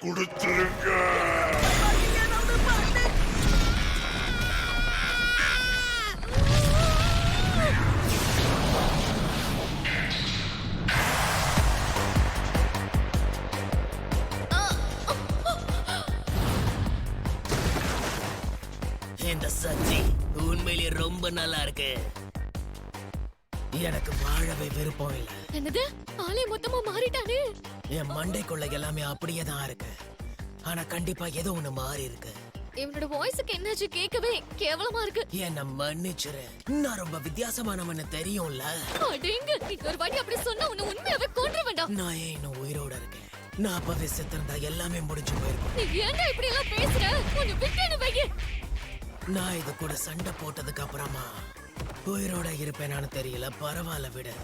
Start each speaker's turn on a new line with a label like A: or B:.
A: கொடுத்துருங்க.
B: இந்த சக்தி உண்மையிலேயே ரொம்ப நல்லா இருக்கு. எனக்கு வாழவே விருப்பம் இல்ல.
C: என்னது ஆளே மொத்தமா மாறிட்டானே.
B: என் மண்டைக்குள்ள எல்லாமே அப்படியே தான் இருக்கு. ஆனா கண்டிப்பா ஏதோ ஒண்ணு மாறி இருக்கு.
C: இவனோட வாய்ஸுக்கு என்னாச்சு கேட்கவே கேவலமா இருக்கு.
B: என்ன மன்னிச்சிரு, நான் ரொம்ப வித்தியாசமானவன்னு தெரியும்ல.
C: அடேங்க, இன்னொரு வாட்டி அப்படி சொன்னா உன்னை உண்மையாவே கொன்ற வேண்டாம்.
B: நான் ஏன் இன்னும் உயிரோட இருக்கேன்? நான் அப்பவே செத்திருந்தா எல்லாமே முடிஞ்சு போயிருக்கும்.
C: நீ ஏன்டா இப்படி எல்லாம் பேசுற? உன்னை விட்டேன்னு வையே.
B: நான் இது கூட சண்டை போட்டதுக்கு அப்புறமா உயிரோட இருப்பேனான்னு தெரியல. பரவாயில்ல விடு.